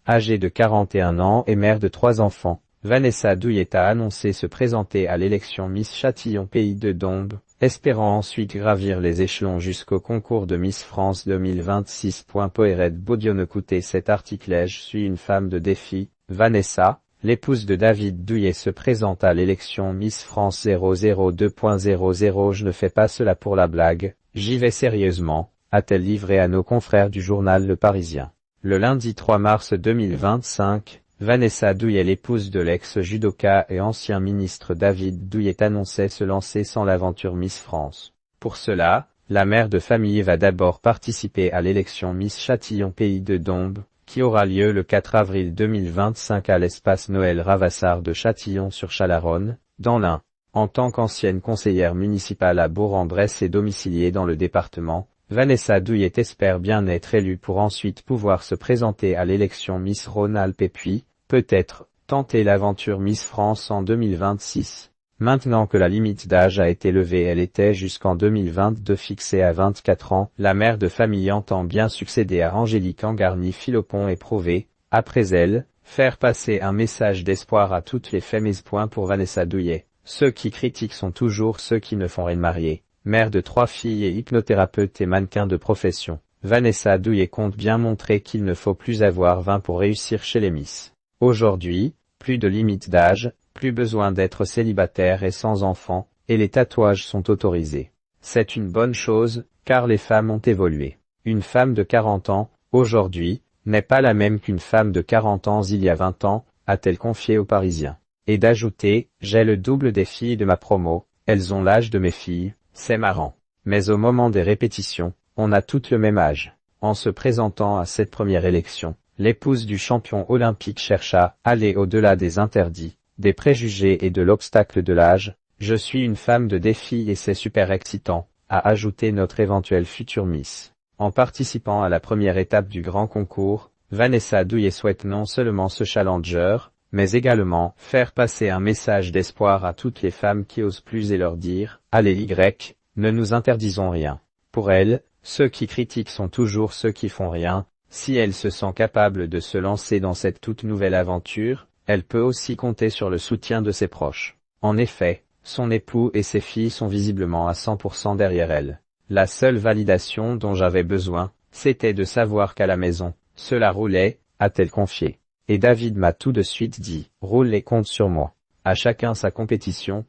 Âgée de 41 ans et mère de 3 enfants, Vanessa Douillet a annoncé se présenter à l'élection Miss Châtillon Pays de Dombes, espérant ensuite gravir les échelons jusqu'au concours de Miss France 2026. Poëret Baudion. Écoutez cet article. Je suis une femme de défi. Vanessa, l'épouse de David Douillet, se présente à l'élection Miss France 002.00. Je ne fais pas cela pour la blague, j'y vais sérieusement, a-t-elle livré à nos confrères du journal Le Parisien. Le lundi 3 mars 2025, Vanessa Douillet, l'épouse de l'ex-judoka et ancien ministre David Douillet, annonçait se lancer dans l'aventure Miss France. Pour cela, la mère de famille va d'abord participer à l'élection Miss Châtillon Pays de Dombes, qui aura lieu le 4 avril 2025 à l'espace Noël Ravassard de Châtillon-sur-Chalaronne, dans l'Ain. En tant qu'ancienne conseillère municipale à Bourg-en-Bresse et domiciliée dans le département, Vanessa Douillet espère bien être élue pour ensuite pouvoir se présenter à l'élection Miss Rhône-Alpes et puis, peut-être, tenter l'aventure Miss France en 2026. Maintenant que la limite d'âge a été levée, elle était jusqu'en 2022 fixée à 24 ans, la mère de famille entend bien succéder à Angélique Angarny-Philopon et prouver, après elle, faire passer un message d'espoir à toutes les femmes. Pour Vanessa Douillet, ceux qui critiquent sont toujours ceux qui ne font rien. Mariée, mère de 3 filles et hypnothérapeute et mannequin de profession, Vanessa Douillet compte bien montrer qu'il ne faut plus avoir 20 pour réussir chez les Miss. Aujourd'hui, plus de limite d'âge, plus besoin d'être célibataire et sans enfant, et les tatouages sont autorisés. C'est une bonne chose, car les femmes ont évolué. Une femme de 40 ans, aujourd'hui, n'est pas la même qu'une femme de 40 ans il y a 20 ans, a-t-elle confié aux Parisiens. Et d'ajouter, j'ai le double des filles de ma promo, elles ont l'âge de mes filles, c'est marrant. Mais au moment des répétitions, on a toutes le même âge. En se présentant à cette première élection, l'épouse du champion olympique cherche à aller au-delà des interdits, des préjugés et de l'obstacle de l'âge. Je suis une femme de défi et c'est super excitant, a ajouté notre éventuelle future Miss. En participant à la première étape du grand concours, Vanessa Douillet souhaite non seulement ce challenger, mais également faire passer un message d'espoir à toutes les femmes qui osent plus et leur dire « Allez ne nous interdisons rien ». Pour elle, ceux qui critiquent sont toujours ceux qui font rien. Si elle se sent capable de se lancer dans cette toute nouvelle aventure, elle peut aussi compter sur le soutien de ses proches. En effet, son époux et ses filles sont visiblement à 100% derrière elle. La seule validation dont j'avais besoin, c'était de savoir qu'à la maison, cela roulait, a-t-elle confié. Et David m'a tout de suite dit, roule et compte sur moi. À chacun sa compétition,